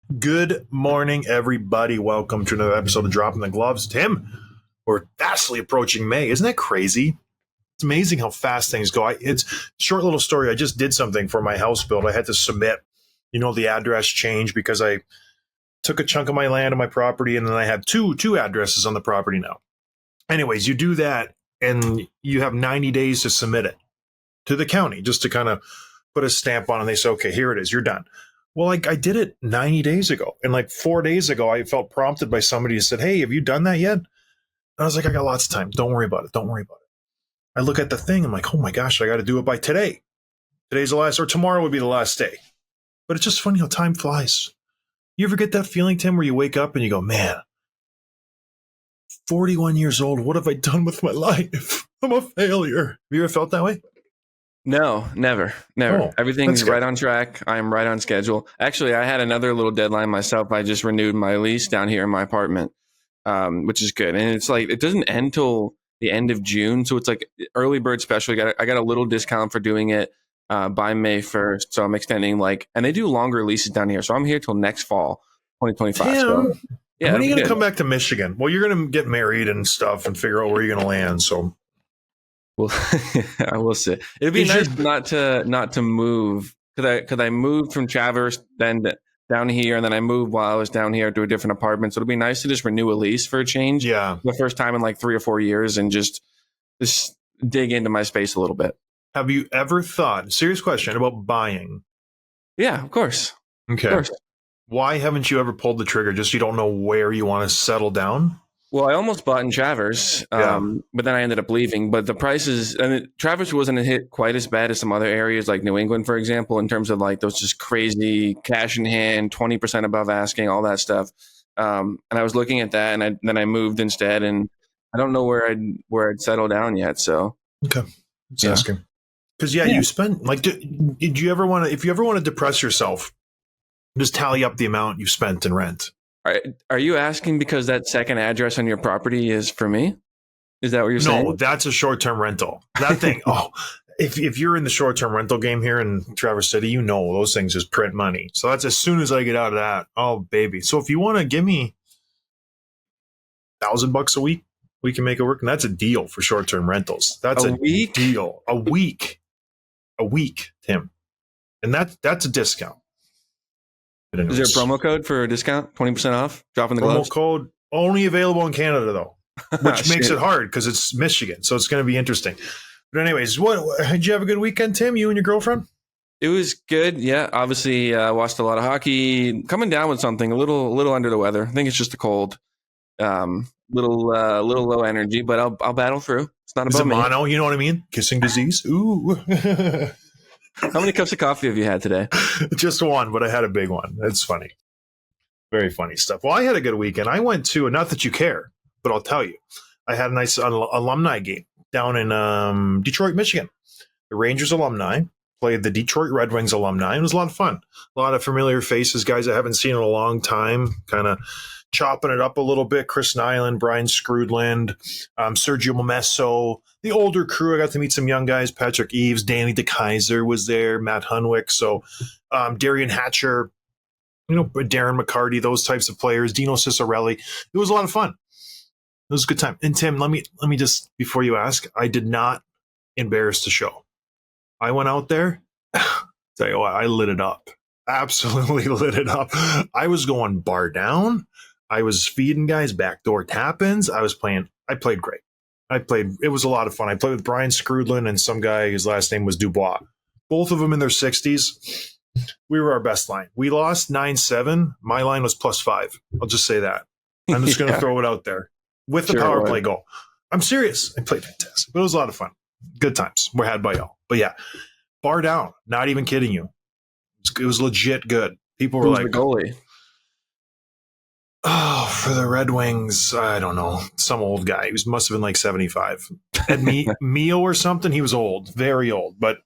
Good morning, everybody. Welcome to another episode of Dropping the Gloves. Tim, we're fastly approaching May. Isn't that crazy? It's amazing how fast things go. It's a short little story. I just did something for my house build. I had to submit, the address change because I took a chunk of my land on my property, and then I have two addresses on the property now. Anyways, you do that, and you have 90 days to submit it to the county just to kind of put a stamp on it. And they say, okay, here it is. You're done. Well, I did it 90 days ago. And 4 days ago, I felt prompted by somebody who said, hey, have you done that yet? And I was like, I got lots of time. Don't worry about it. I look at the thing. I'm like, oh my gosh, I got to do it by today. Today's the last, or tomorrow would be the last day. But it's just funny how time flies. You ever get that feeling, Tim, where you wake up and you go, man, 41 years old, what have I done with my life? I'm a failure. Have you ever felt that way? No, never. Oh, Everything's right on track. I'm right on schedule. Actually, I had another little deadline myself. I just renewed my lease down here in my apartment, which is good. And it's like, it doesn't end till the end of June. So it's like early bird special. I got a little discount for doing it by May 1st. So I'm extending and they do longer leases down here. So I'm here till next fall, 2025. Damn. So, yeah, when are you going to come back to Michigan? Well, you're going to get married and stuff and figure out where you're going to land. So. Well, I will say it'd be nice not to move because I moved from Traverse then down here, and then I moved while I was down here to a different apartment. So it'd be nice to just renew a lease for a change. Yeah, the first time in 3 or 4 years, and just dig into my space a little bit. Have you ever thought, serious question, about buying? Yeah, of course. Okay. Of course. Why haven't you ever pulled the trigger? Just you don't know where you want to settle down? Well, I almost bought in Traverse, but then I ended up leaving. But the prices, and Traverse wasn't hit quite as bad as some other areas like New England, for example, in terms of those just crazy cash in hand, 20% above asking, all that stuff. And I was looking at that, and then I moved instead, and I don't know where I'd settle down yet. So okay, just asking because you spent did you ever want to? If you ever want to depress yourself, just tally up the amount you spent in rent. Are you asking because that second address on your property is for me? Is that what you're saying? No, that's a short-term rental. That thing, if you're in the short-term rental game here in Traverse City, those things just print money. So that's as soon as I get out of that. Oh, baby. So if you want to give me $1,000 a week, we can make it work. And that's a deal for short-term rentals. That's a week? Deal. A week, Tim. And that's a discount. Is there a promo code for a discount? 20% off? Dropping the gloves? Promo code only available in Canada, though, which makes it hard because it's Michigan. So it's going to be interesting. But anyways, did you have a good weekend, Tim, you and your girlfriend? It was good. Yeah. Obviously, watched a lot of hockey. Coming down with something, a little under the weather. I think it's just a cold. Little low energy, but I'll battle through. It's not about me. Mono, you know what I mean? Kissing disease. Ooh. How many cups of coffee have you had today? Just one, but I had a big one. It's funny. Very funny stuff. Well, I had a good weekend. I went to, not that you care, but I'll tell you, I had a nice alumni game down in Detroit, Michigan. The Rangers alumni played the Detroit Red Wings alumni. It was a lot of fun. A lot of familiar faces, guys I haven't seen in a long time, kind of chopping it up a little bit. Chris Nyland, Brian Scrudland, Sergio Momesso, the older crew. I got to meet some young guys. Patrick Eves, Danny DeKaiser was there, Matt Hunwick. So Darian Hatcher, Darren McCarty, those types of players, Dino Ciccarelli. It was a lot of fun. It was a good time. And Tim, let me just, before you ask, I did not embarrass the show. I went out there, tell you what, I lit it up. Absolutely lit it up. I was going bar down. I was feeding guys backdoor tap-ins. I played great. It was a lot of fun. I played with Brian Scrudland and some guy whose last name was Dubois. Both of them in their 60s. We were our best line. We lost 9-7. My line was +5. I'll just say that. I'm just going to throw it out there with the power play goal. I'm serious. I played fantastic. But it was a lot of fun. Good times were had by y'all. But yeah, bar down. Not even kidding you. It was legit good. People were the goalie? Oh, for the Red Wings, I don't know. Some old guy. He must have been 75. Ed Mio or something. He was old, very old. But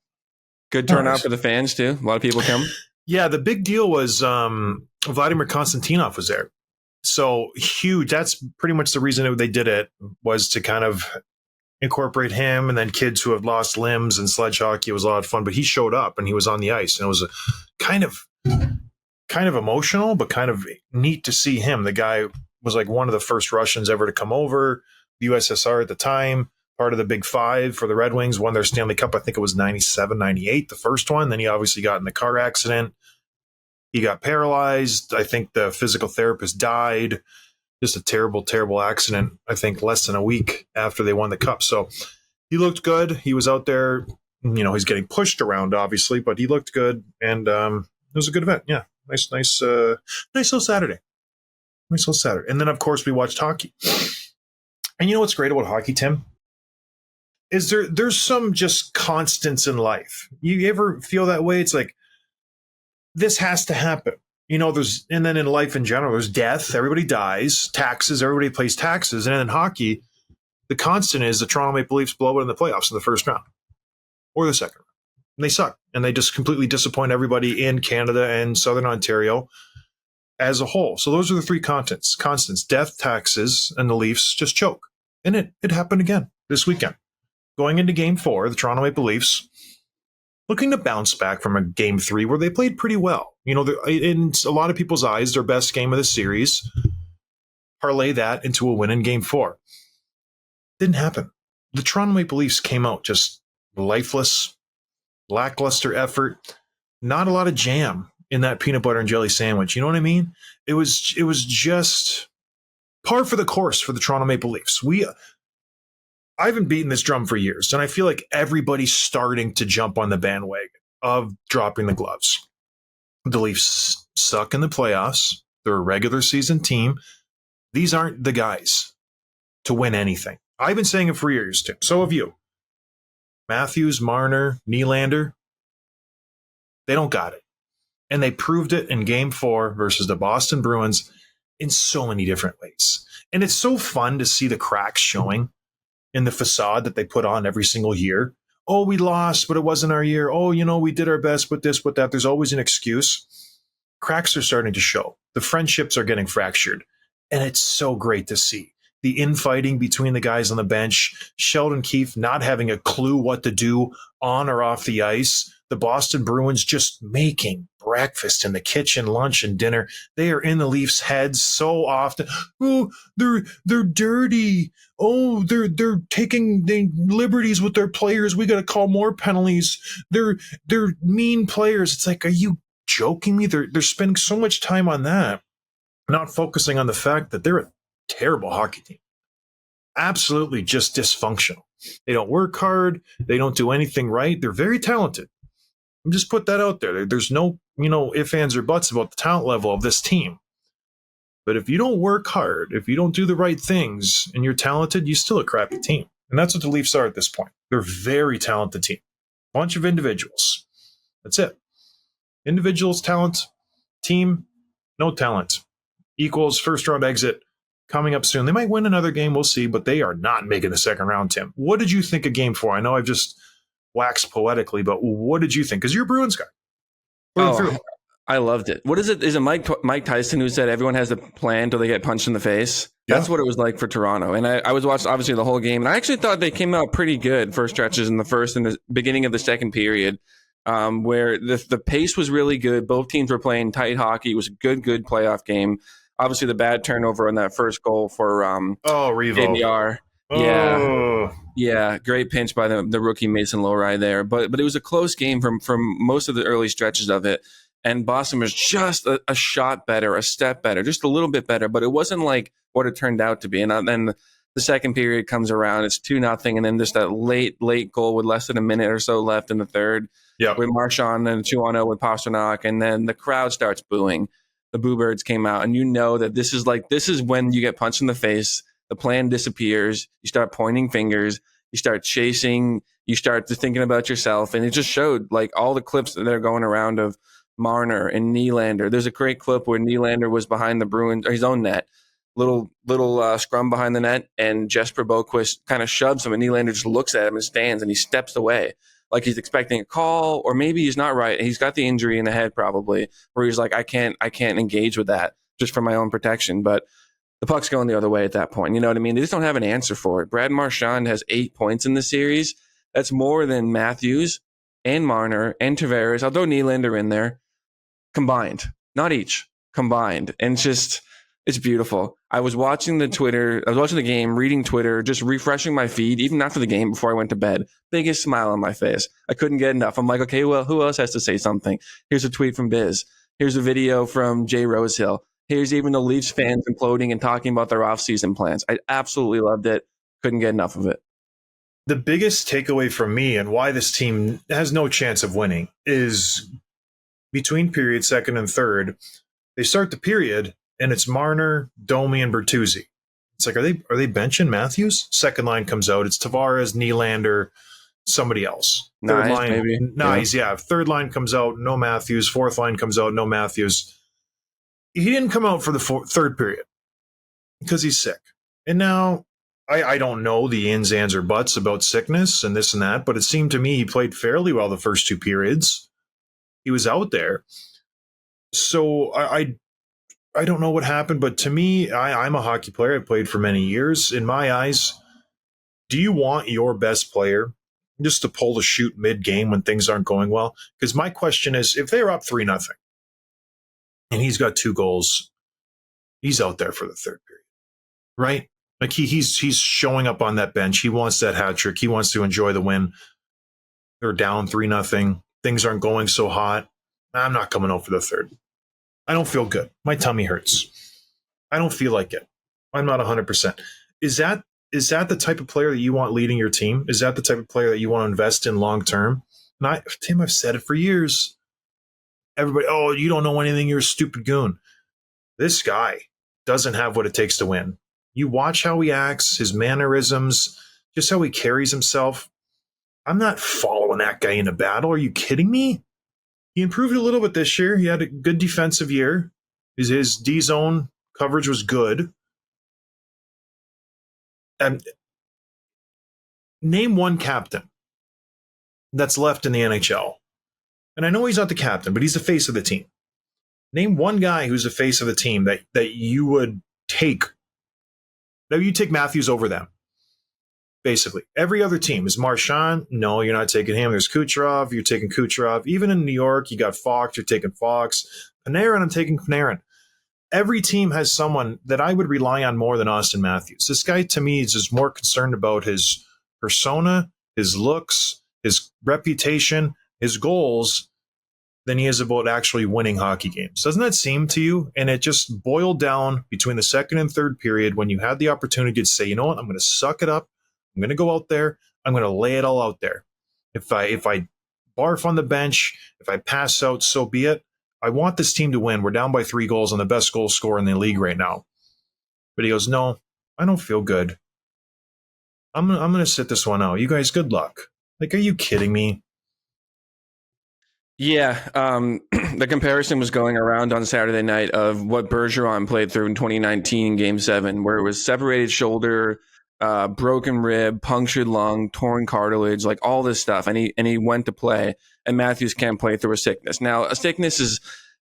good turnout for the fans, too. A lot of people come. Yeah, the big deal was Vladimir Konstantinov was there. So huge. That's pretty much the reason they did it, was to kind of incorporate him, and then kids who have lost limbs, and sledge hockey. It was a lot of fun. But he showed up and he was on the ice, and it was a kind of kind of emotional, but kind of neat to see him. The guy was like one of the first Russians ever to come over, the USSR at the time, part of the Big Five for the Red Wings, won their Stanley Cup. I think it was 97, 98, the first one. Then he obviously got in the car accident. He got paralyzed. I think the physical therapist died. Just a terrible, terrible accident, I think less than a week after they won the Cup. So he looked good. He was out there. He's getting pushed around, obviously, but he looked good. And it was a good event. Yeah. Nice little Saturday. Nice little Saturday. And then, of course, we watched hockey. And you know what's great about hockey, Tim? Is there's some just constants in life. You ever feel that way? It's like, this has to happen. And then in life in general, there's death. Everybody dies. Taxes. Everybody pays taxes. And then in hockey, the constant is the Toronto Maple Leafs blow it in the playoffs in the first round or the second round. And they suck. And they just completely disappoint everybody in Canada and Southern Ontario as a whole. So those are the three constants: death, taxes, and the Leafs just choke. And it happened again this weekend. Going into Game 4, the Toronto Maple Leafs looking to bounce back from a Game 3 where they played pretty well. In a lot of people's eyes, their best game of the series. Parlay that into a win in Game 4. Didn't happen. The Toronto Maple Leafs came out just lifeless, lackluster effort, not a lot of jam in that peanut butter and jelly sandwich. You know what I mean? It was just par for the course for the Toronto Maple Leafs. I haven't beaten this drum for years, and I feel like everybody's starting to jump on the bandwagon of dropping the gloves. The Leafs suck in the playoffs. They're a regular season team. These aren't the guys to win anything. I've been saying it for years, Tim. So have you. Matthews, Marner, Nylander, they don't got it. And they proved it in Game 4 versus the Boston Bruins in so many different ways. And it's so fun to see the cracks showing in the facade that they put on every single year. Oh, we lost, but it wasn't our year. Oh, we did our best, but this, but that. There's always an excuse. Cracks are starting to show. The friendships are getting fractured. And it's so great to see. The infighting between the guys on the bench, Sheldon Keefe not having a clue what to do on or off the ice, the Boston Bruins just making breakfast in the kitchen, lunch and dinner. They are in the Leafs' heads so often. Oh, they're dirty. Oh, they're taking liberties with their players. We got to call more penalties. They're mean players. It's like, are you joking me? They're spending so much time on that, not focusing on the fact that they're a terrible hockey team. Absolutely just dysfunctional. They don't work hard. They don't do anything right. They're very talented. Just put that out there. There's no, ifs, ands, or buts about the talent level of this team. But if you don't work hard, if you don't do the right things, and you're talented, you're still a crappy team. And that's what the Leafs are at this point. They're a very talented team. Bunch of individuals. That's it. Individuals, talent. Team, no talent. Equals first round exit. Coming up soon. They might win another game. We'll see. But they are not making the second round, Tim. What did you think of Game 4? I know I've just waxed poetically, but what did you think? Because you're a Bruins guy. I loved it. What is it? Is it Mike Tyson who said everyone has a plan until they get punched in the face? Yeah. That's what it was like for Toronto. And I was watching, obviously, the whole game. And I actually thought they came out pretty good for stretches in the first and the beginning of the second period, where the pace was really good. Both teams were playing tight hockey. It was a good playoff game. Obviously, the bad turnover on that first goal for Revo. JVR. Yeah, great pinch by the rookie Mason Lowry there. But it was a close game from most of the early stretches of it. And Boston was just a shot better, a step better, just a little bit better. But it wasn't like what it turned out to be. And then the second period comes around, it's 2-0, and then just that late goal with less than a minute or so left in the third. Yeah, with Marchand and 2-0 with Pasternak, and then the crowd starts booing. The Boo Birds came out, and you know that this is when you get punched in the face. The plan disappears. You start pointing fingers. You start chasing. You start thinking about yourself. And it just showed, like, all the clips that are going around of Marner and Nylander. There's a great clip where Nylander was behind the Bruins, or his own net, little scrum behind the net, and Jesper Boquist kind of shoves him, and Nylander just looks at him and stands, and he steps away like he's expecting a call, or maybe he's not right. He's got the injury in the head probably, where he's like, I can't engage with that just for my own protection. But the puck's going the other way at that point. You know what I mean? They just don't have an answer for it. Brad Marchand has 8 points in the series. That's more than Matthews and Marner and Tavares. I'll throw Nylander in there combined. not each, combined. And it's beautiful. I was watching the game, reading Twitter, just refreshing my feed, even after the game before I went to bed. Biggest smile on my face. I couldn't get enough. I'm like, okay, well, who else has to say something? Here's a tweet from Biz. Here's a video from Jay Rosehill. Here's even the Leafs fans imploding and talking about their offseason plans. I absolutely loved it. Couldn't get enough of it. The biggest takeaway from me and why this team has no chance of winning is between period second and third, they start the period and it's Marner, Domi, and Bertuzzi. It's like, are they benching Matthews? Second line comes out. It's Tavares, Nylander, somebody else. Third line, maybe. Nice, yeah. Third line comes out, no Matthews. Fourth line comes out, no Matthews. He didn't come out for the third period because he's sick. And now I don't know the ins, ands, or buts about sickness and this and that, but it seemed to me he played fairly well the first two periods. He was out there. So I don't know what happened, but to me, I'm a hockey player. I played for many years. In my eyes, do you want your best player just to pull the chute mid-game when things aren't going well? Because my question is, if they're up 3-0 and he's got 2 goals, he's out there for the third period, right? Like he's showing up on that bench. He wants that hat trick. He wants to enjoy the win. They're down 3-0. Things aren't going so hot. I'm not coming out for the third. I don't feel good. My tummy hurts. I don't feel like it. I'm not 100%. Is that the type of player that you want leading your team? Is that the type of player that you want to invest in long term? Tim, I've said it for years. Everybody, oh, you don't know anything. You're a stupid goon. This guy doesn't have what it takes to win. You watch how he acts, his mannerisms, just how he carries himself. I'm not following that guy in a battle. Are you kidding me? He improved a little bit this year. He had a good defensive year. His D-zone coverage was good. And name one captain that's left in the NHL. And I know he's not the captain, but he's the face of the team. Name one guy who's the face of the team that you would take. That you take Matthews over them. Basically, every other team is Marchand. No, you're not taking him. There's Kucherov. You're taking Kucherov. Even in New York, you got Fox. You're taking Fox. Panarin, I'm taking Panarin. Every team has someone that I would rely on more than Austin Matthews. This guy, to me, is just more concerned about his persona, his looks, his reputation, his goals, than he is about actually winning hockey games. Doesn't that seem to you? And it just boiled down between the second and third period when you had the opportunity to say, you know what, I'm going to suck it up. I'm going to go out there. I'm going to lay it all out there. If I barf on the bench, if I pass out, so be it. I want this team to win. We're down by 3 goals on the best goal scorer in the league right now. But he goes, no, I don't feel good. I'm going to sit this one out. You guys, good luck. Like, are you kidding me? Yeah, the comparison was going around on Saturday night of what Bergeron played through in 2019 Game 7, where it was separated shoulder, broken rib, punctured lung, torn cartilage, like all this stuff. And he went to play, and Matthews can't play through a sickness. Now, a sickness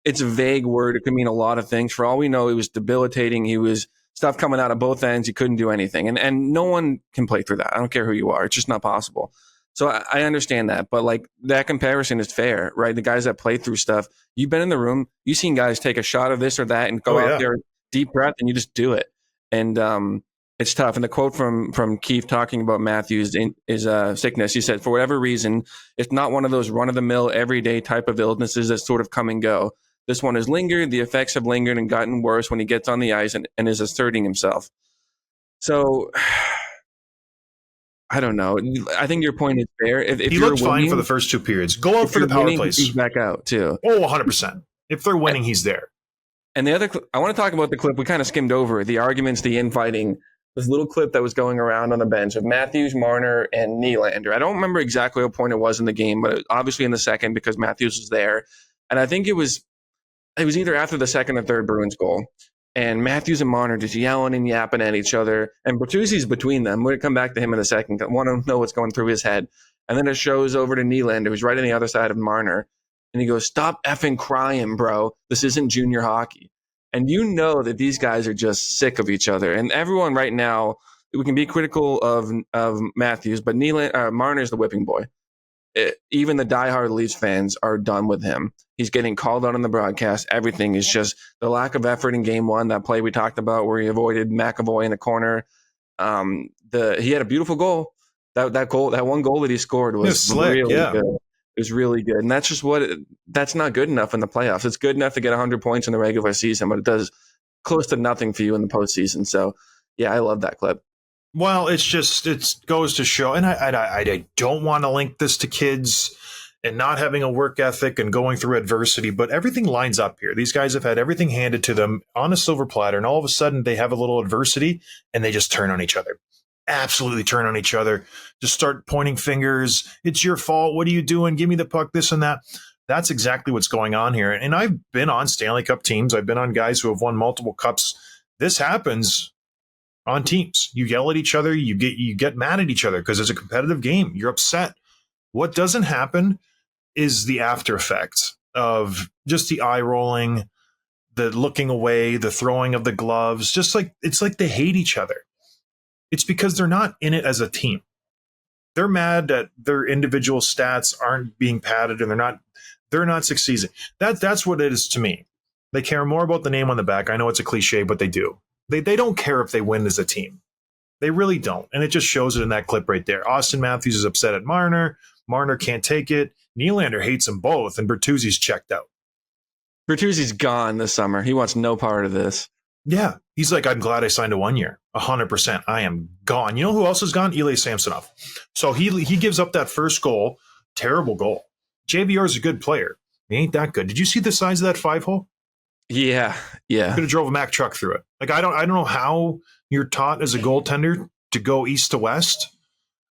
it's a vague word. It could mean a lot of things. For all we know, it was debilitating. He was stuff coming out of both ends. He couldn't do anything. And no one can play through that. I don't care who you are. It's just not possible. So I understand that, but like that comparison is fair, right? The guys that play through stuff, you've been in the room, you've seen guys take a shot of this or that and go out there, deep breath, and you just do it. And it's tough. And the quote from Keefe talking about Matthews is sickness. He said, for whatever reason, it's not one of those run-of-the-mill, everyday type of illnesses that sort of come and go. This one has lingered. The effects have lingered and gotten worse when he gets on the ice and is asserting himself. So I don't know. I think your point is fair. If he looked fine for the first 2 periods. Go out for the power plays. He's back out too. Oh, 100%. If they're winning, he's there. And the other, I want to talk about the clip we kind of skimmed over, the arguments, the infighting, this little clip that was going around on the bench of Matthews, Marner, and Nylander. I don't remember exactly what point it was in the game, but obviously in the second because Matthews was there. And I think it was either after the second or third Bruins goal. And Matthews and Marner just yelling and yapping at each other. And Bertuzzi's between them. We're going to come back to him in a second. I want to know what's going through his head. And then it shows over to Nylander, who's right on the other side of Marner. And he goes, stop effing crying, bro. This isn't junior hockey. And you know that these guys are just sick of each other. And everyone right now, we can be critical of Matthews, but Marner's the whipping boy. even the diehard Leafs fans are done with him. He's getting called out on the broadcast. Everything is just the lack of effort in game one. That play we talked about where he avoided McAvoy in the corner. He had a beautiful goal. That one goal that he scored was slick, really yeah. good. It was really good, and that's just that's not good enough in the playoffs. It's good enough to get 100 points in the regular season, but it does close to nothing for you in the postseason. So, yeah, I love that clip. Well, it goes to show, and I don't want to link this to kids and not having a work ethic and going through adversity, but everything lines up here. These guys have had everything handed to them on a silver platter, and all of a sudden they have a little adversity and they just turn on each other. Absolutely turn on each other. Just start pointing fingers. It's your fault. What are you doing? Give me the puck, this and that. That's exactly what's going on here. And I've been on Stanley Cup teams. I've been on guys who have won multiple cups. This happens on teams. You yell at each other. You get mad at each other because it's a competitive game. You're upset. What doesn't happen is the after effects of just the eye rolling, the looking away, the throwing of the gloves. Just like it's like they hate each other. It's because they're not in it as a team. They're mad that their individual stats aren't being padded and they're not succeeding. That's what it is to me. They care more about the name on the back. I know it's a cliche, but they do. They don't care if they win as a team. They really don't. And it just shows it in that clip right there. Austin Matthews is upset at Marner. Marner can't take it. Nylander hates them both, and Bertuzzi's checked out. Bertuzzi's gone this summer. He wants no part of this. Yeah. He's like, I'm glad I signed a 1 year. 100%. I am gone. You know who else is gone? Ilya Samsonov. So he gives up that first goal. Terrible goal. JVR is a good player. He ain't that good. Did you see the size of that 5-hole? Yeah. Could have drove a Mack truck through it. Like, I don't know how you're taught as a goaltender to go east to west.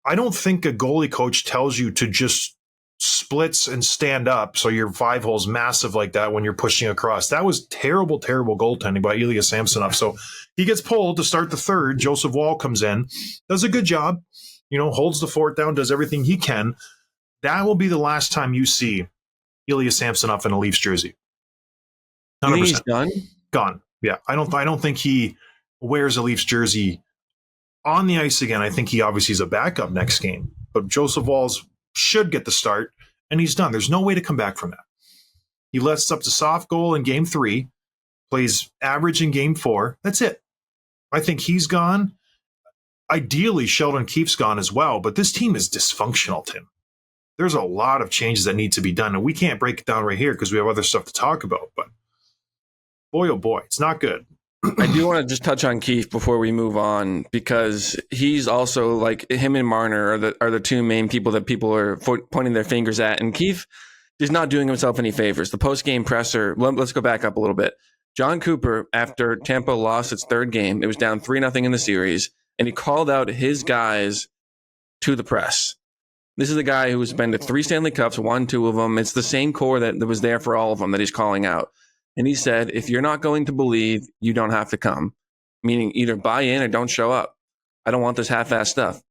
I don't think a goalie coach tells you to just splits and stand up so your 5-hole's massive like that when you're pushing across. That was terrible, terrible goaltending by Ilya Samsonov. So he gets pulled to start the third. Joseph Wall comes in, does a good job, holds the fort down, does everything he can. That will be the last time you see Ilya Samsonov in a Leafs jersey. 100%. You think he's done? Gone. Yeah. I don't think he wears a Leafs jersey on the ice again. I think he obviously is a backup next game. But Joseph Walls should get the start, and he's done. There's no way to come back from that. He lets up to soft goal in game 3, plays average in game 4. That's it. I think he's gone. Ideally, Sheldon Keefe's gone as well, but this team is dysfunctional, Tim. There's a lot of changes that need to be done, and we can't break it down right here because we have other stuff to talk about, but boy, oh boy, it's not good. I do want to just touch on Keefe before we move on, because he's also, like, him and Marner are the two main people that people are pointing their fingers at. And Keefe is not doing himself any favors. The post-game presser, let's go back up a little bit. John Cooper, after Tampa lost its third game, it was down 3-0 in the series, and he called out his guys to the press. This is the guy who has been to 3 Stanley Cups, won 2 of them. It's the same core that was there for all of them that he's calling out. And he said, if you're not going to believe, you don't have to come. Meaning either buy in or don't show up. I don't want this half-assed stuff.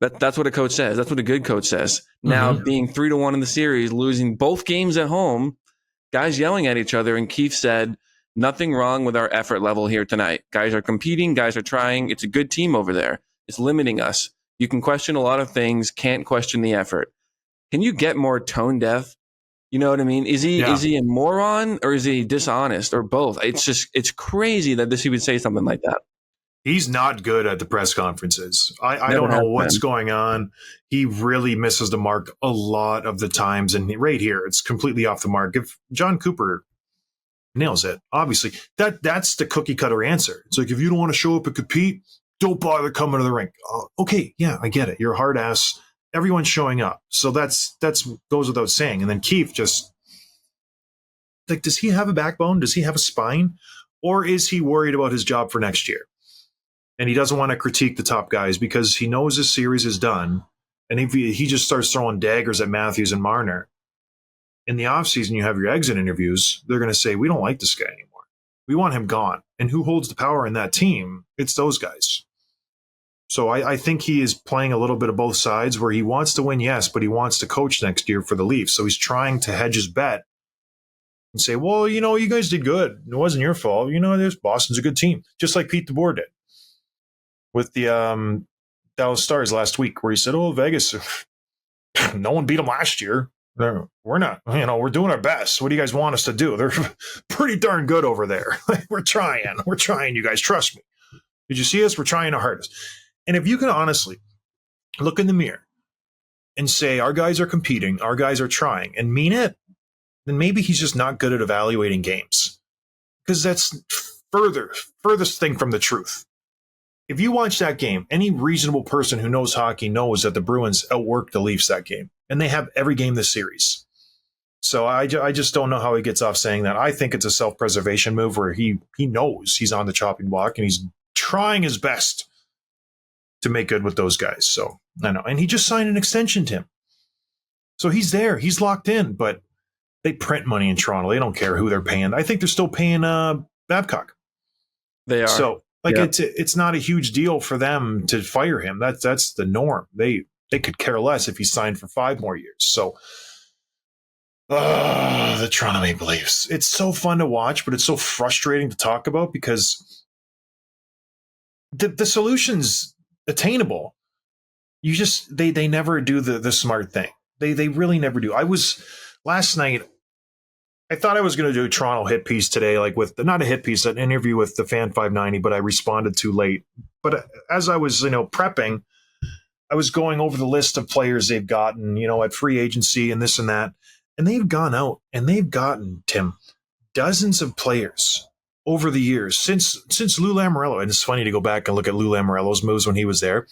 That's what a coach says. That's what a good coach says. Now, being 3-1 in the series, losing both games at home, guys yelling at each other, and Keefe said, nothing wrong with our effort level here tonight. Guys are competing. Guys are trying. It's a good team over there. It's limiting us. You can question a lot of things, can't question the effort. Can you get more tone deaf? You know what I mean? Is he a moron, or is he dishonest, or both? It's crazy that he would say something like that. He's not good at the press conferences. I don't know what's going on. He really misses the mark a lot of the times. And right here, it's completely off the mark. If John Cooper nails it, obviously, that's the cookie cutter answer. It's like, if you don't want to show up and compete, don't bother coming to the rink. Okay, yeah, I get it. You're a hard ass. Everyone's showing up. So that's goes without saying. And then Keefe just, like, does he have a backbone? Does he have a spine? Or is he worried about his job for next year? And he doesn't want to critique the top guys because he knows this series is done. And if he just starts throwing daggers at Matthews and Marner, in the offseason, you have your exit interviews. They're going to say, we don't like this guy anymore. We want him gone. And who holds the power in that team? It's those guys. So I think he is playing a little bit of both sides, where he wants to win, yes, but he wants to coach next year for the Leafs. So he's trying to hedge his bet and say, well, you guys did good. It wasn't your fault. Boston's a good team. Just like Pete DeBoer did with the Dallas Stars last week, where he said, oh, Vegas, No one beat them last year. We're not, we're doing our best. What do you guys want us to do? They're pretty darn good over there. We're trying, you guys. Trust me. Did you see us? We're trying our hardest. And if you can honestly look in the mirror and say, our guys are competing, our guys are trying, and mean it, then maybe he's just not good at evaluating games. Because that's furthest thing from the truth. If you watch that game, any reasonable person who knows hockey knows that the Bruins outworked the Leafs that game. And they have every game this series. So I just don't know how he gets off saying that. I think it's a self-preservation move where he knows he's on the chopping block and he's trying his best to make good with those guys. So I know. And he just signed an extension to him. So he's there. He's locked in. But they print money in Toronto. They don't care who they're paying. I think they're still paying Babcock. They are. So it's not a huge deal for them to fire him. That's the norm. They could care less if he signed for 5 more years. So the Toronto Maple Leafs. It's so fun to watch, but it's so frustrating to talk about because the solution's attainable. You just they never do the smart thing. They really never do. Last night, I thought I was going to do a Toronto hit piece today, like with not a hit piece, an interview with the Fan 590, but I responded too late. But as I was, prepping, I was going over the list of players they've gotten, at free agency and this and that. And they've gone out and they've gotten, Tim, dozens of players over the years since Lou Lamoriello. And it's funny to go back and look at Lou Lamoriello's moves when he was there.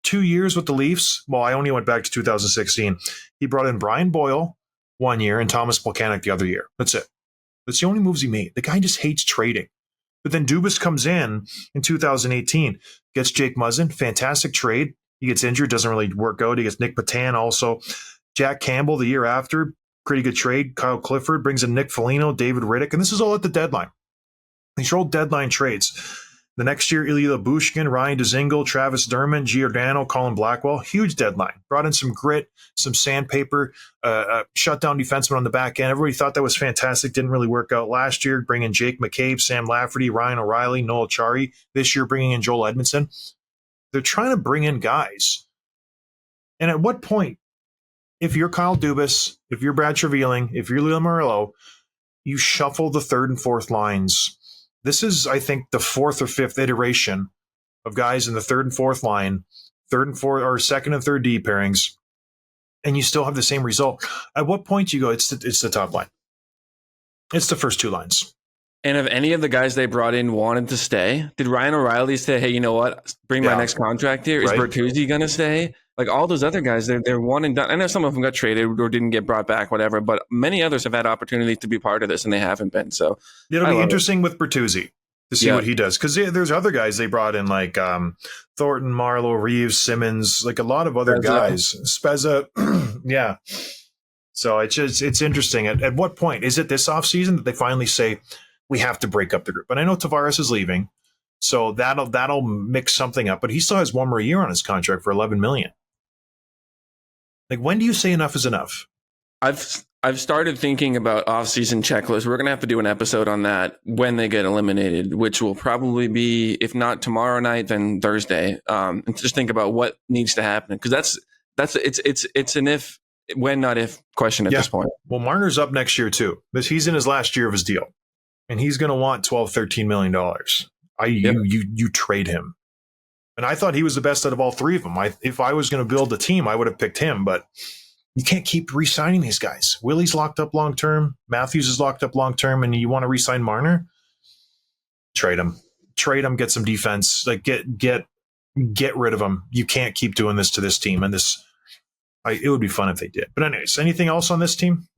2 years with the Leafs. Well, I only went back to 2016. He brought in Brian Boyle 1 year and Thomas Plekanec the other year. That's it. That's the only moves he made. The guy just hates trading. But then Dubas comes in 2018, gets Jake Muzzin, fantastic trade. He gets injured, doesn't really work out. He gets Nick Patan also. Jack Campbell the year after, pretty good trade. Kyle Clifford brings in Nick Foligno, David Riddick, and this is all at the deadline. These are all deadline trades. The next year, Ilya Bushkin, Ryan Dzingel, Travis Dermott, Giordano, Colin Blackwell. Huge deadline. Brought in some grit, some sandpaper, shut down defenseman on the back end. Everybody thought that was fantastic. Didn't really work out last year. Bring in Jake McCabe, Sam Lafferty, Ryan O'Reilly, Noel Chari. This year, bringing in Joel Edmondson. They're trying to bring in guys. And at what point, if you're Kyle Dubas, if you're Brad Trevelyan, if you're Lou Lamoriello, you shuffle the third and fourth lines. This is, I think, the 4th or 5th iteration of guys in the third and fourth line, third and fourth or second and third D pairings, and you still have the same result. At what point do you go, it's the top line? It's the first 2 lines. And if any of the guys they brought in wanted to stay, did Ryan O'Reilly say, hey, you know what? Bring my next contract here. Is Bertuzzi going to stay? Like all those other guys, they're one and done. I know some of them got traded or didn't get brought back, whatever, but many others have had opportunities to be part of this and they haven't been. So it'll be interesting with Bertuzzi to see what he does. Because there's other guys they brought in like Thornton, Marlowe, Reeves, Simmons, like a lot of other guys. Spezza, yeah. So it's interesting. At what point? Is it this offseason that they finally say, we have to break up the group? And I know Tavares is leaving, so that'll mix something up. But he still has 1 more year on his contract for $11 million. Like, when do you say enough is enough? I've started thinking about off-season checklists. We're going to have to do an episode on that when they get eliminated, which will probably be, if not tomorrow night, then Thursday. And just think about what needs to happen, because it's an if, when, not if question at this point. Well, Marner's up next year too. He's in his last year of his deal, and he's going to want $12-13 million. You trade him. And I thought he was the best out of all 3 of them. If I was going to build a team, I would have picked him. But you can't keep re-signing these guys. Willie's locked up long-term. Matthews is locked up long-term. And you want to re-sign Marner? Trade him. Get some defense. Like get rid of him. You can't keep doing this to this team. And it would be fun if they did. But anyways, anything else on this team?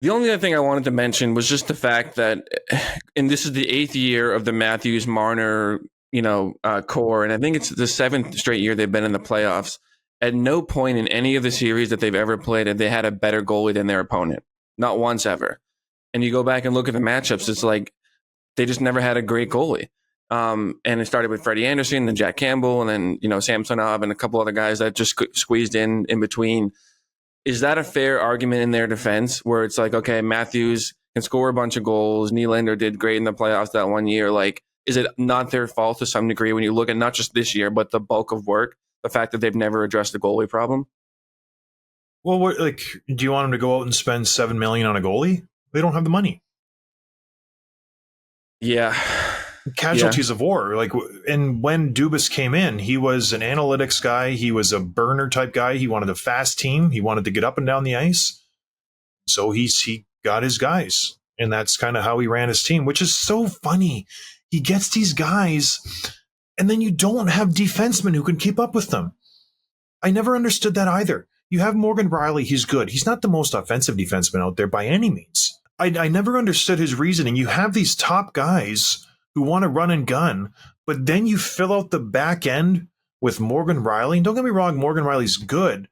The only other thing I wanted to mention was just the fact that, and this is the 8th year of the Matthews Marner core, and I think it's the 7th straight year they've been in the playoffs. At no point in any of the series that they've ever played have they had a better goalie than their opponent. Not once ever. And you go back and look at the matchups, it's like they just never had a great goalie. And it started with Freddie Anderson, then Jack Campbell, and then Samsonov and a couple other guys that just squeezed in between. Is that a fair argument in their defense where it's like, okay, Matthews can score a bunch of goals, Nylander did great in the playoffs that 1 year, like, is it not their fault to some degree when you look at not just this year, but the bulk of work, the fact that they've never addressed the goalie problem? Well, do you want them to go out and spend $7 million on a goalie? They don't have the money. Yeah. Casualties of war. And when Dubas came in, he was an analytics guy. He was a burner type guy. He wanted a fast team. He wanted to get up and down the ice. So he got his guys, and that's kind of how he ran his team, which is so funny. He gets these guys, and then you don't have defensemen who can keep up with them. I never understood that either. You have Morgan Rielly. He's good. He's not the most offensive defenseman out there by any means. I never understood his reasoning. You have these top guys who want to run and gun, but then you fill out the back end with Morgan Rielly. And don't get me wrong, Morgan Rielly's good,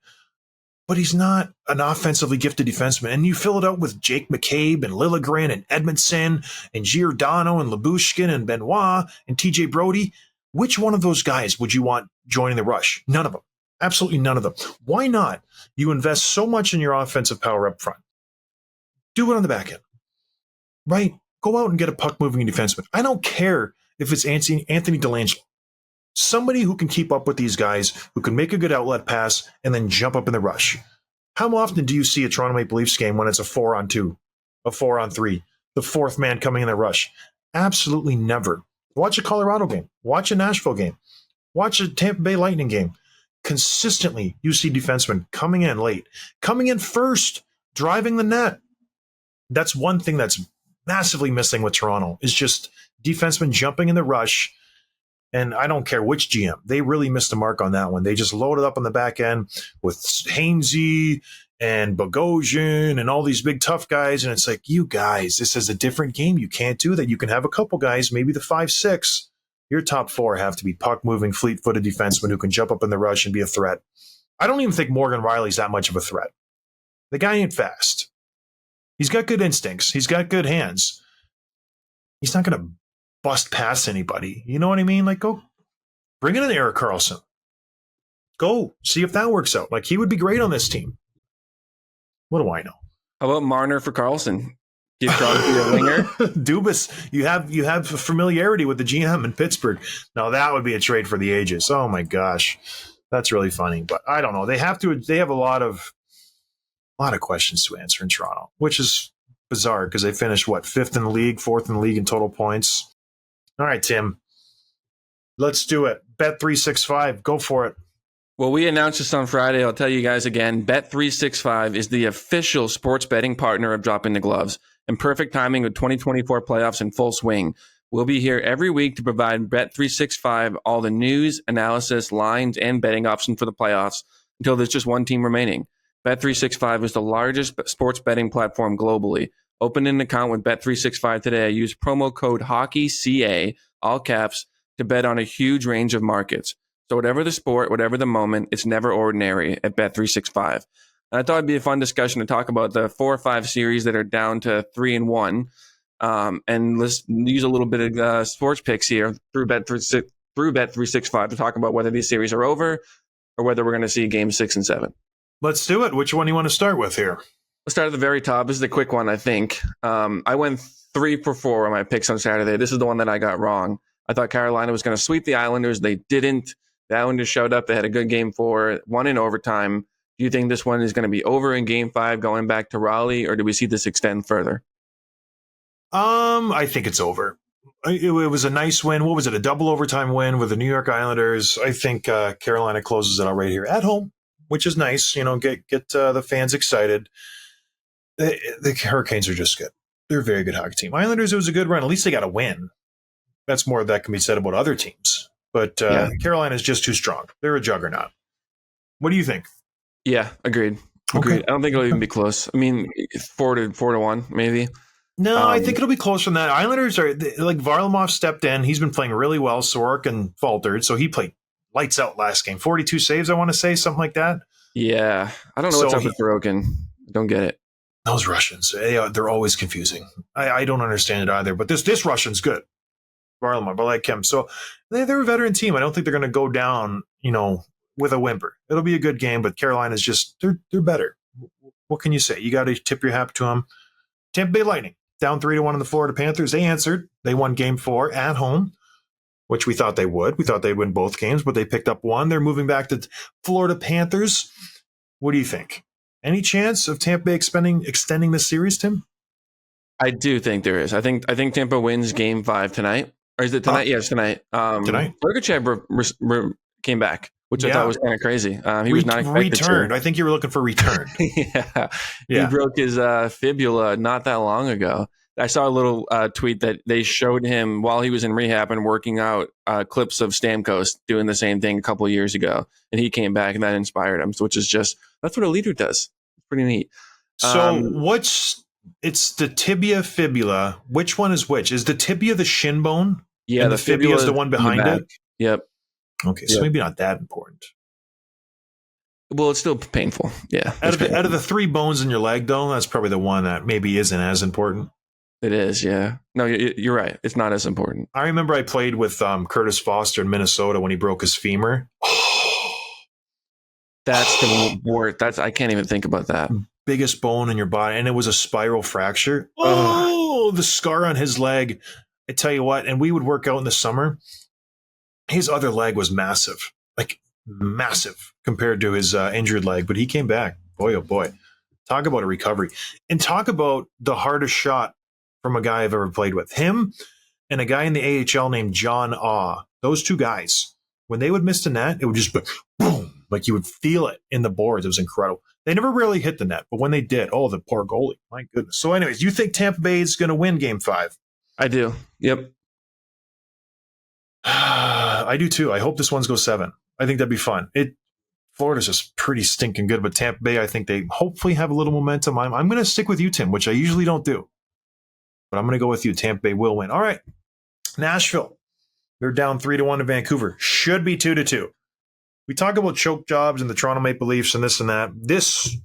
but he's not an offensively gifted defenseman. And you fill it out with Jake McCabe and Liljegren and Edmondson and Giordano and Lyubushkin and Benoit and TJ Brody. Which one of those guys would you want joining the rush? None of them. Absolutely none of them. Why not? You invest so much in your offensive power up front. Do it on the back end. Right? Go out and get a puck-moving defenseman. I don't care if it's Anthony DeLangelo. Somebody who can keep up with these guys, who can make a good outlet pass, and then jump up in the rush. How often do you see a Toronto Maple Leafs game when it's a 4-on-2, a 4-on-3, the fourth man coming in the rush? Absolutely never. Watch a Colorado game. Watch a Nashville game. Watch a Tampa Bay Lightning game. Consistently, you see defensemen coming in late, coming in first, driving the net. That's one thing that's massively missing with Toronto, is just defensemen jumping in the rush. And I don't care which GM. They really missed the mark on that one. They just loaded up on the back end with Hainsey and Bogosian and all these big tough guys. And it's like, you guys, this is a different game. You can't do that. You can have a couple guys, maybe the 5-6. Your top four have to be puck-moving, fleet-footed defensemen who can jump up in the rush and be a threat. I don't even think Morgan Rielly's that much of a threat. The guy ain't fast. He's got good instincts. He's got good hands. He's not going to bust past anybody. You know what I mean? Go bring in an Erik Karlsson. Go see if that works out. He would be great on this team. What do I know? How about Marner for Karlsson? Give Crosby a winger. Dubas, you have familiarity with the GM in Pittsburgh. Now that would be a trade for the ages. Oh my gosh, that's really funny. But I don't know. They have a lot of questions to answer in Toronto, which is bizarre because they finished fifth in the league, fourth in the league in total points. All right, Tim, let's do it. Bet365, go for it. Well, we announced this on Friday. I'll tell you guys again. Bet365 is the official sports betting partner of Dropping the Gloves, and perfect timing with 2024 playoffs in full swing. We'll be here every week to provide Bet365 all the news, analysis, lines, and betting options for the playoffs until there's just one team remaining. Bet365 is the largest sports betting platform globally. Open an account with Bet365 today. Use promo code HOCKEYCA, all caps, to bet on a huge range of markets. So whatever the sport, whatever the moment, it's never ordinary at Bet365. And I thought it'd be a fun discussion to talk about the 4 or 5 series that are down to 3-1. And let's use a little bit of sports picks here through Bet365 to talk about whether these series are over or whether we're going to see game 6 and 7. Let's do it. Which one do you want to start with here? Let's start at the very top. This is the quick one, I think. I went 3 for 4 on my picks on Saturday. This is the one that I got wrong. I thought Carolina was going to sweep the Islanders. They didn't. The Islanders showed up. They had a good game 4, won in overtime. Do you think this one is going to be over in game 5 going back to Raleigh, or do we see this extend further? I think it's over. It was a nice win. What was it? A double overtime win with the New York Islanders. I think Carolina closes it out right here at home, which is nice. Get the fans excited. The Hurricanes are just good. They're a very good hockey team. Islanders, it was a good run. At least they got a win. That's more that can be said about other teams. But Carolina is just too strong. They're a juggernaut. What do you think? Yeah, agreed. Okay. I don't think it'll even be close. I mean, 4-1, maybe. No, I think it'll be closer than that. Islanders are Varlamov stepped in. He's been playing really well. Sorokin faltered, so he played lights out last game. 42 saves, I want to say, something like that. Yeah, I don't know what's up with Sorokin. I don't get it. Those Russians, they're always confusing. I don't understand it either. But this Russian's good. Varlamov, I like him. So they're a veteran team. I don't think they're going to go down, with a whimper. It'll be a good game, but Carolina's just they're better. What can you say? You got to tip your hat to them. Tampa Bay Lightning down 3-1 in the Florida Panthers. They answered. They won game 4 at home, which we thought they would. We thought they'd win both games, but they picked up one. They're moving back to Florida Panthers. What do you think? Any chance of Tampa Bay extending this series, Tim? I do think there is. I think Tampa wins Game 5 tonight. Or is it tonight? Yes, tonight. Tonight. Sergachev came back, which I thought was kind of crazy. He was not expected returned. to. I think you were looking for returned. Yeah. He broke his fibula not that long ago. I saw a little tweet that they showed him while he was in rehab and working out clips of Stamkos doing the same thing a couple of years ago, and he came back and that inspired him. So, which is that's what a leader does. It's pretty neat. So it's the tibia fibula. Which one is which? Is the tibia the shin bone? Yeah, and the fibula is the one behind it. Yep. Okay, so maybe not that important. Well, it's still painful. Yeah. Out of the 3 bones in your leg, though, that's probably the one that maybe isn't as important. It is, yeah. No, you're right. It's not as important. I remember I played with Curtis Foster in Minnesota when he broke his femur. That's the word. I can't even think about that. Biggest bone in your body, and it was a spiral fracture. Oh, the scar on his leg. I tell you what, and we would work out in the summer. His other leg was massive, like massive compared to his injured leg, but he came back. Boy, oh boy. Talk about a recovery. And talk about the hardest shot from a guy I've ever played with. Him and a guy in the AHL named John Ah. Those 2 guys, when they would miss the net, it would just be boom, like you would feel it in the boards. It was incredible. They never really hit the net, but when they did, the poor goalie. My goodness. So anyways, you think Tampa Bay is going to win Game 5? I do. Yep. I do too. I hope this one's go 7. I think that'd be fun. Florida's just pretty stinking good, but Tampa Bay, I think they hopefully have a little momentum. I'm going to stick with you, Tim, which I usually don't do. But I'm going to go with you. Tampa Bay will win. All right. Nashville. They're down 3-1 to Vancouver. Should be 2-2. We talk about choke jobs and the Toronto Maple Leafs and this and that. This,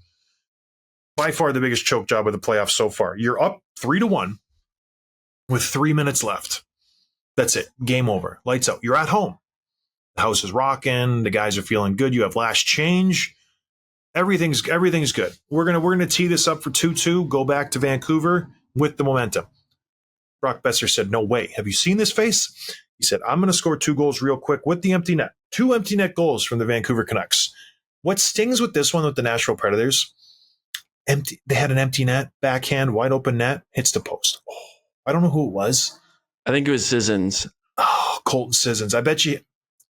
by far, the biggest choke job of the playoffs so far. You're up 3-1 with 3 minutes left. That's it. Game over. Lights out. You're at home. The house is rocking. The guys are feeling good. You have last change. Everything's good. We're gonna tee this up for 2-2. Go back to Vancouver with the momentum. Brock Besser said, "No way. Have you seen this face?" He said, "I'm going to score 2 goals real quick with the empty net." 2 empty net goals from the Vancouver Canucks. What stings with this one with the Nashville Predators? They had an empty net, backhand, wide open net, hits the post. I don't know who it was. I think it was Sissons. Colton Sissons. I bet you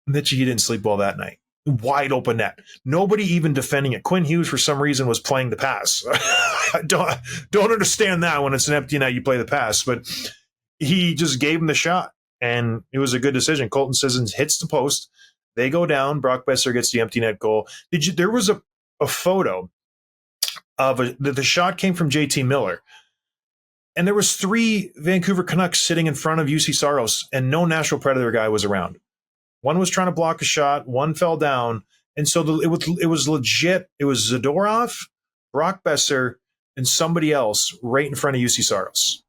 he didn't sleep well that night. Wide open net. Nobody even defending it. Quinn Hughes, for some reason, was playing the pass. I don't understand that when it's an empty net, you play the pass. But he just gave him the shot, and it was a good decision. Colton Sissons hits the post. They go down. Brock Besser gets the empty net goal. There was a photo of the shot came from JT Miller. And there was 3 Vancouver Canucks sitting in front of UC Saros, and no Nashville Predator guy was around. One was trying to block a shot. One fell down. And so it was legit. It was Zadorov, Brock Besser, and somebody else right in front of UC Saros.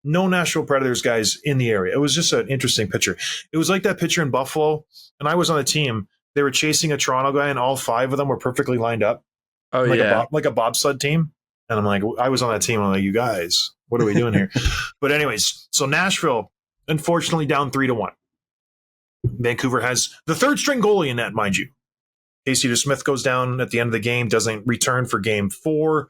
No Nashville Predators guys in the area. It was just an interesting picture. It was like that picture in Buffalo, and I was on the team. They were chasing a Toronto guy, and all 5 of them were perfectly lined up. Oh, like a bobsled team. And I'm like, I was on that team. I'm like, you guys, what are we doing here? But anyways, so Nashville, unfortunately, down 3-1. Vancouver has the 3rd string goalie in net, mind you. Casey DeSmith goes down at the end of the game, doesn't return for Game 4.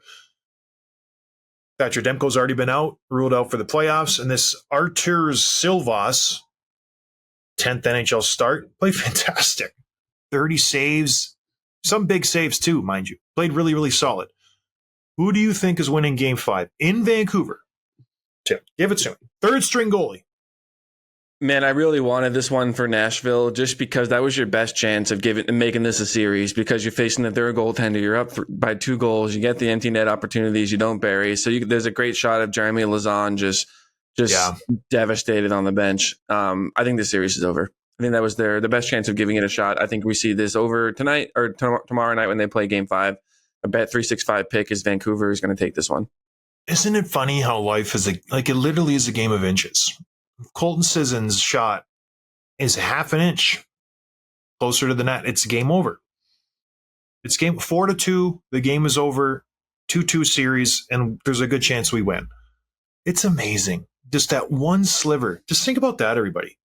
Thatcher Demko's already been out, ruled out for the playoffs. And this Arturs Silvas, 10th NHL start, played fantastic. 30 saves, some big saves too, mind you. Played really, really solid. Who do you think is winning Game 5 in Vancouver? Tim, give it to me. 3rd string goalie. Man, I really wanted this one for Nashville just because that was your best chance of making this a series, because you're facing the 3rd goaltender. You're up by 2 goals. You get the empty net opportunities. You don't bury. So there's a great shot of Jeremy Lauzon just devastated on the bench. I think this series is over. I think that was the best chance of giving it a shot. I think we see this over tonight or tomorrow night when they play Game 5. I bet 365 pick is Vancouver is going to take this one. Isn't it funny how life is it literally is a game of inches. Colton Sissons' shot is half an inch closer to the net. It's game over. It's game 4-2. The game is over. 2-2 series, and there's a good chance we win. It's amazing. Just that one sliver. Just think about that, everybody.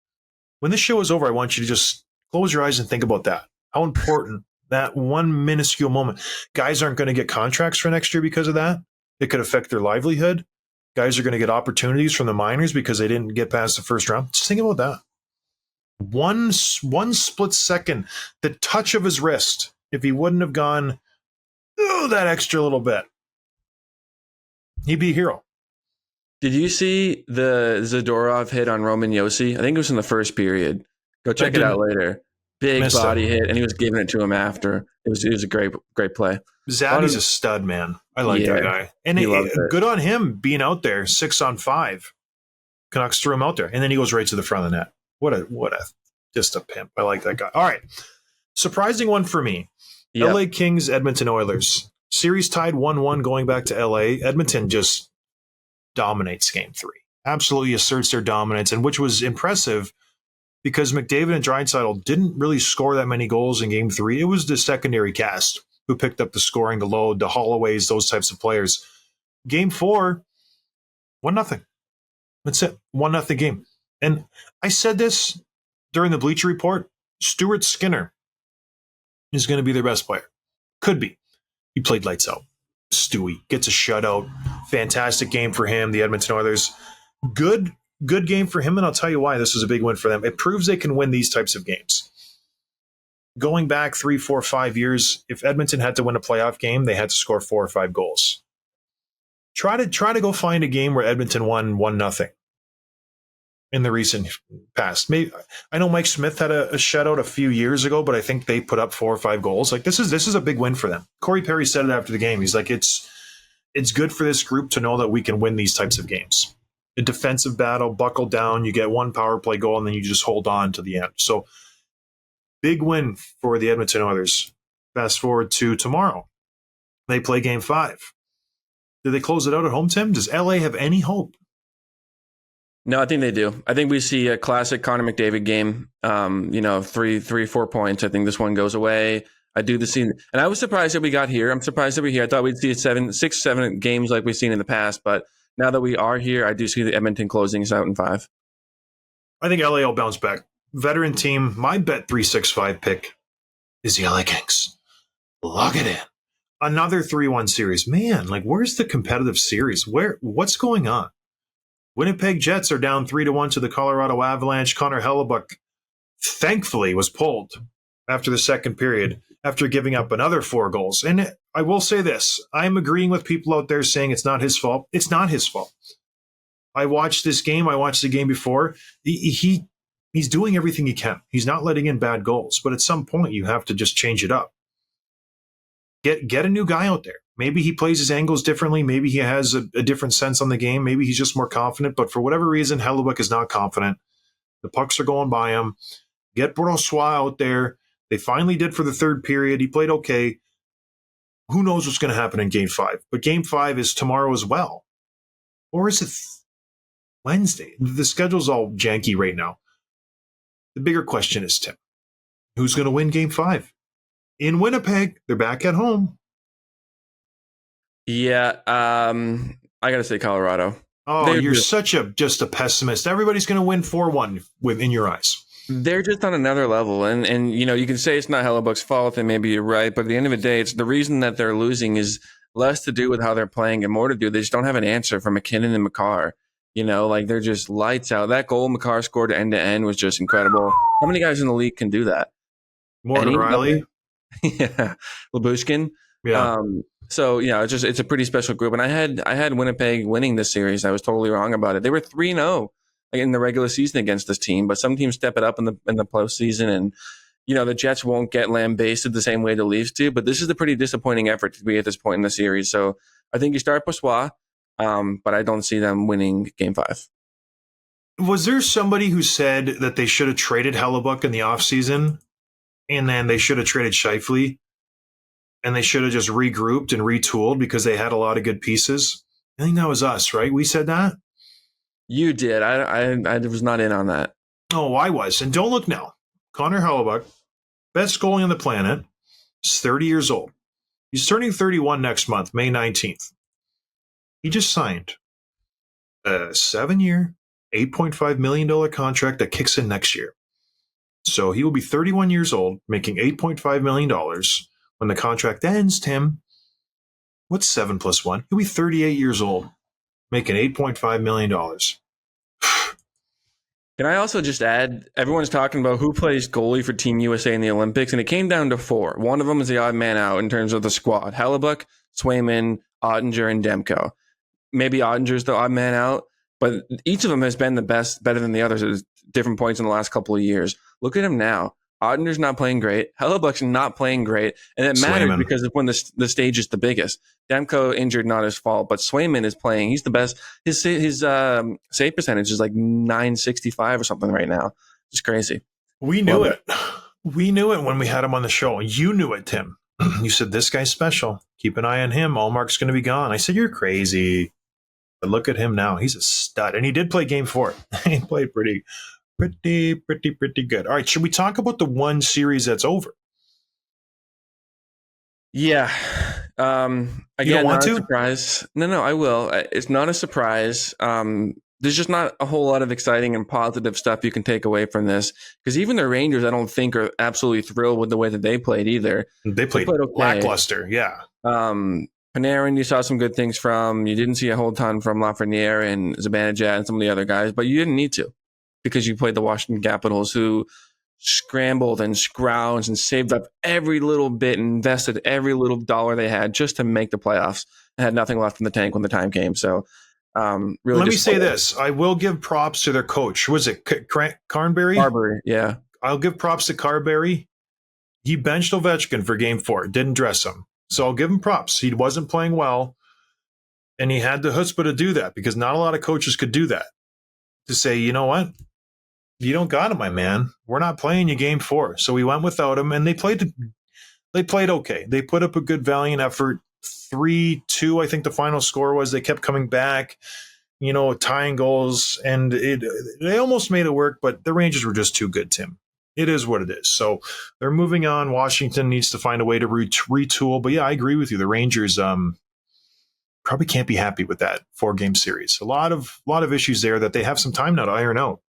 When this show is over, I want you to just close your eyes and think about that. How important That one minuscule moment. Guys aren't going to get contracts for next year because of that. It could affect their livelihood. Guys are going to get opportunities from the minors because they didn't get past the first round. Just think about that. One split second, the touch of his wrist, if he wouldn't have gone that extra little bit, he'd be a hero. Did you see the Zadorov hit on Roman Yossi? I think it was in the first period. Go check it out later. Big body hit, and he was giving it to him after. It was a great play. Zaddy's a stud, man. I like that guy. And good on him being out there 6-on-5. Canucks threw him out there, and then he goes right to the front of the net. What a just a pimp. I like that guy. All right. Surprising one for me. Yep. LA Kings, Edmonton Oilers. Series tied 1-1 going back to LA. Edmonton just dominates game 3. Absolutely asserts their dominance, and which was impressive because McDavid and Draisaitl didn't really score that many goals in game 3. It was the secondary cast who picked up the scoring, the load, the Holloways, those types of players. Game 4, 1-0. That's it. 1-0 game. And I said this during the Bleacher Report. Stuart Skinner is going to be their best player. Could be. He played lights out. Stewie gets a shutout. Fantastic game for him. The Edmonton Oilers. Good game for him, and I'll tell you why this was a big win for them. It proves they can win these types of games. Going back 3, 4, 5 years, if Edmonton had to win a playoff game, they had to score 4 or 5 goals. Try to go find a game where Edmonton won 1-0 in the recent past. Maybe I know Mike Smith had a shutout a few years ago, but I think they put up 4 or 5 goals. Like this is a big win for them. Corey Perry said it after the game. He's like, it's good for this group to know that we can win these types of games. A defensive battle, buckle down, you get 1 power play goal, and then you just hold on to the end. So big win for the Edmonton Oilers. Fast forward to tomorrow. They play game 5. Do they close it out at home, Tim? Does LA have any hope? No, I think they do. I think we see a classic Connor McDavid game. 3-4 points. I think this one goes away. I do the scene, and I was surprised that we got here. I'm surprised that we're here. I thought we'd see 6, 7 games like we've seen in the past, but now that we are here, I do see the Edmonton closing us out in 5. I think LA will bounce back. Veteran team. My Bet.634 pick is the LA Kings. Lock it in. Another 3-1 series. Man, like where's the competitive series? What's going on? Winnipeg Jets are down 3-1 to the Colorado Avalanche. Connor Hellebuck thankfully was pulled after the second period after giving up another 4 goals. And I will say this. I'm agreeing with people out there saying it's not his fault. It's not his fault. I watched this game. I watched the game before. He's doing everything he can. He's not letting in bad goals. But at some point, you have to just change it up. Get a new guy out there. Maybe he plays his angles differently. Maybe he has a different sense on the game. Maybe he's just more confident. But for whatever reason, Hellebuck is not confident. The pucks are going by him. Get Brossoit out there. They finally did for the third period. He played okay. Who knows what's going to happen in Game 5? But Game 5 is tomorrow as well. Or is it Wednesday? The schedule's all janky right now. The bigger question is, Tim, who's going to win Game 5? In Winnipeg, they're back at home. Yeah, I got to say Colorado. Oh, you're such just a pessimist. Everybody's going to win 4-1 in your eyes. They're just on another level. And you can say it's not Hellebuck's fault, and maybe you're right. But at the end of the day, it's the reason that they're losing is less to do with how they're playing and more to do. They just don't have an answer for McKinnon and Makar. They're just lights out. That goal Makar scored end to end was just incredible. How many guys in the league can do that? Morgan Riley. Yeah. Labushkin. Yeah. It's a pretty special group. And I had Winnipeg winning this series. I was totally wrong about it. They were 3-0 in the regular season against this team, but some teams step it up in the postseason, and the Jets won't get lambasted the same way the Leafs do. But this is a pretty disappointing effort to be at this point in the series. So I think you start Brossoit, but I don't see them winning Game 5. Was there somebody who said that they should have traded Hellebuck in the offseason, and then they should have traded Scheifele, and they should have just regrouped and retooled because they had a lot of good pieces? I think that was us, right? We said that? You did. I was not in on that. Oh, I was. And don't look now. Connor Hellebuck, best goalie on the planet, is 30 years old. He's turning 31 next month, May 19th. He just signed a 7-year, $8.5 million contract that kicks in next year. So he will be 31 years old, making $8.5 million when the contract ends, Tim. What's 7 plus 1? He'll be 38 years old, making $8.5 million. Can I also just add, everyone's talking about who plays goalie for Team USA in the Olympics, and it came down to 4. One of them is the odd man out in terms of the squad. Hellebuck, Swayman, Ottinger, and Demko. Maybe Ottinger's the odd man out, but each of them has been the best, better than the others at different points in the last couple of years. Look at him now. Ottinger's not playing great. Hellebuck's not playing great. And it matters because of when the stage is the biggest. Demko injured, not his fault, but Swayman is playing. He's the best. His save percentage is like .965 or something right now. It's crazy. We knew it. We knew it when we had him on the show. You knew it, Tim. You said, this guy's special. Keep an eye on him. Allmark's going to be gone. I said, you're crazy. But look at him now. He's a stud. And he did play game 4. He played pretty good. All right, should we talk about the one series that's over? Yeah. Again, you don't want not to? A surprise. No, I will. It's not a surprise. There's just not a whole lot of exciting and positive stuff you can take away from this. Because even the Rangers, I don't think, are absolutely thrilled with the way that they played either. They played okay. Lackluster, yeah. Panarin, you saw some good things from. You didn't see a whole ton from Lafreniere and Zibanejad and some of the other guys, but you didn't need to. Because you played the Washington Capitals, who scrambled and scrounged and saved up every little bit and invested every little dollar they had just to make the playoffs and had nothing left in the tank when the time came. So, really, let me say this: I will give props to their coach. Was it Carnberry? Carberry, yeah. I'll give props to Carberry. He benched Ovechkin for Game 4, didn't dress him, so I'll give him props. He wasn't playing well, and he had the chutzpah to do that because not a lot of coaches could do that. To say, you know what? You don't got him, my man. We're not playing you Game 4. So we went without him, and they played okay. They put up a good, valiant effort. 3-2, I think the final score was. They kept coming back, tying goals, and they almost made it work, but the Rangers were just too good, Tim. It is what it is. So they're moving on. Washington needs to find a way to retool. But, yeah, I agree with you. The Rangers probably can't be happy with that 4-game series. A lot of issues there that they have some time now to iron out.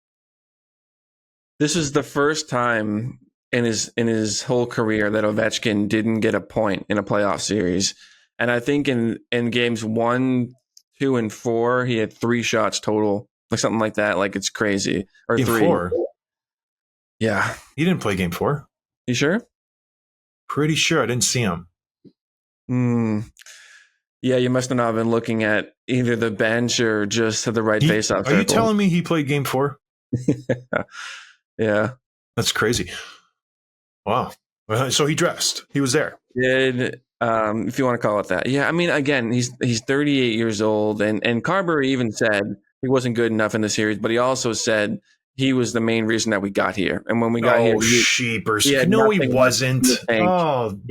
This is the first time in his whole career that Ovechkin didn't get a point in a playoff series. And I think in games 1, 2, and 4, he had 3 shots total, like something like that. Like, it's crazy. Or Game 3. 4? Yeah. He didn't play Game 4. You sure? Pretty sure. I didn't see him. Yeah, you must have not been looking at either the bench or just to the right face-off circle. Are you telling me he played Game 4? Yeah. That's crazy. Wow. So he dressed. He was there. Did, if you want to call it that. Yeah, I mean, again, he's 38 years old, and Carberry even said he wasn't good enough in the series, but he also said he was the main reason that we got here. And when we got here, sheepers. No, he wasn't. He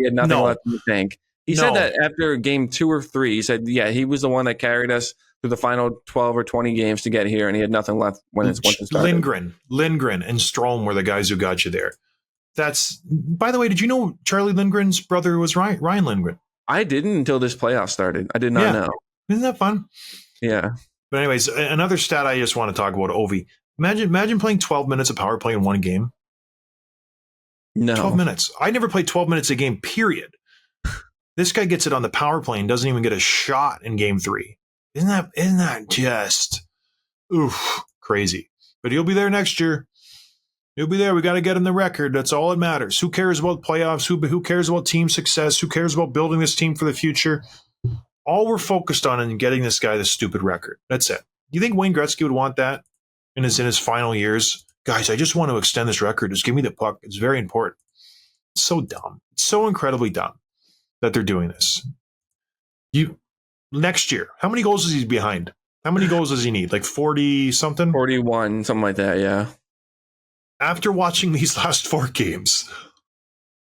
had nothing left in the tank. He said that after game 2 or 3, he said, yeah, he was the one that carried us through the final 12 or 20 games to get here, and he had nothing left once it started. Lindgren and Strome were the guys who got you there. By the way, did you know Charlie Lindgren's brother was Ryan Lindgren? I didn't until this playoff started. I did not know. Isn't that fun? Yeah. But anyways, another stat I just want to talk about, Ovi. Imagine playing 12 minutes of power play in one game. No. 12 minutes. I never played 12 minutes a game, period. This guy gets it on the power play and doesn't even get a shot in Game 3. Isn't that just crazy? But he'll be there next year. He'll be there. We got to get him the record. That's all that matters. Who cares about playoffs? Who cares about team success? Who cares about building this team for the future? All we're focused on is getting this guy the stupid record. That's it. You think Wayne Gretzky would want that in his final years? Guys, I just want to extend this record. Just give me the puck. It's very important. It's so dumb. It's so incredibly dumb that they're doing this. Next year, how many goals is he behind? How many goals does he need? Like 40 something? 41, something like that, yeah. After watching these last 4 games,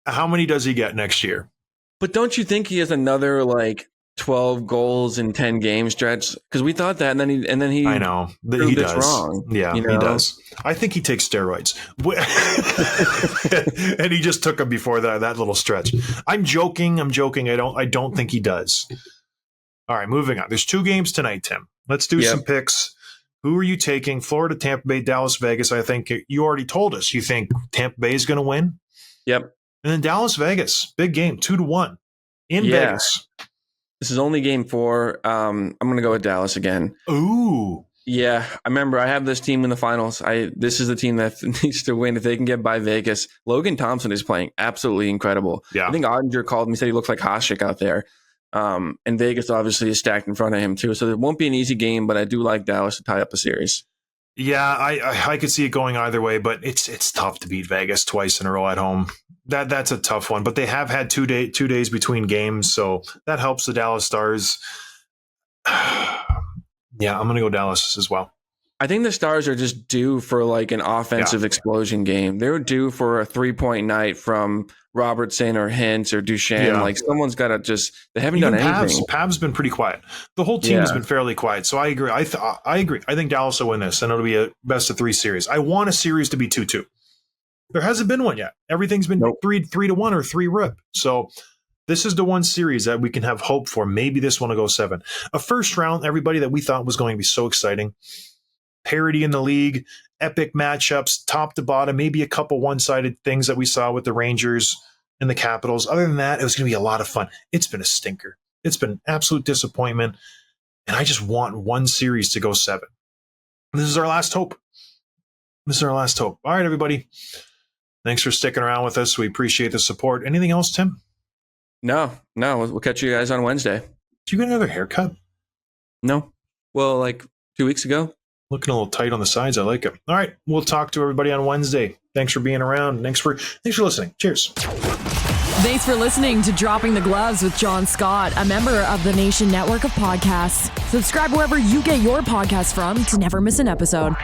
how many does he get next year? But don't you think he has another 12 goals in 10 game stretch? Because we thought that, and then he I know he does wrong. Yeah, he does. I think he takes steroids, and he just took them before that little stretch. I'm joking. I don't think he does. All right, moving on. There's 2 games tonight, Tim. Let's do some picks. Who are you taking? Florida, Tampa Bay, Dallas, Vegas. I think you already told us you think Tampa Bay is going to win. Yep. And then Dallas, Vegas. Big game, 2-1 in Vegas. This is only game 4. I'm going to go with Dallas again. Ooh. Yeah, I remember I have this team in the finals. This is the team that needs to win if they can get by Vegas. Logan Thompson is playing absolutely incredible. Yeah. I think Ottinger called me, said he looks like HOCKEYCA out there. And Vegas obviously is stacked in front of him too. So it won't be an easy game, but I do like Dallas to tie up a series. Yeah, I could see it going either way, but it's tough to beat Vegas twice in a row at home. That's a tough one. But they have had 2 days between games, so that helps the Dallas Stars. Yeah, I'm going to go Dallas as well. I think the Stars are just due for like an offensive explosion game. They're due for a 3-point night from Robertson or Hintz or Duchesne. Yeah. Like someone's got to they haven't Even done anything. Pav's been pretty quiet. The whole team has been fairly quiet. So I agree. I agree. I think Dallas will win this, and it'll be a best of 3 series. I want a series to be 2-2. There hasn't been one yet. Everything's been 3-1 or 3-rip. So this is the one series that we can have hope for. Maybe this one will go 7. A first round, everybody, that we thought was going to be so exciting. Parity in the league, epic matchups, top to bottom, maybe a couple one-sided things that we saw with the Rangers and the Capitals. Other than that, it was going to be a lot of fun. It's been a stinker. It's been an absolute disappointment. And I just want one series to go 7. This is our last hope. All right, everybody. Thanks for sticking around with us. We appreciate the support. Anything else, Tim? No. We'll catch you guys on Wednesday. Did you get another haircut? No. Well, like 2 weeks ago. Looking a little tight on the sides. I like it. All right. We'll talk to everybody on Wednesday. Thanks for being around. Thanks for listening. Cheers. Thanks for listening to Dropping the Gloves with John Scott, a member of the Nation Network of Podcasts. Subscribe wherever you get your podcasts from to never miss an episode.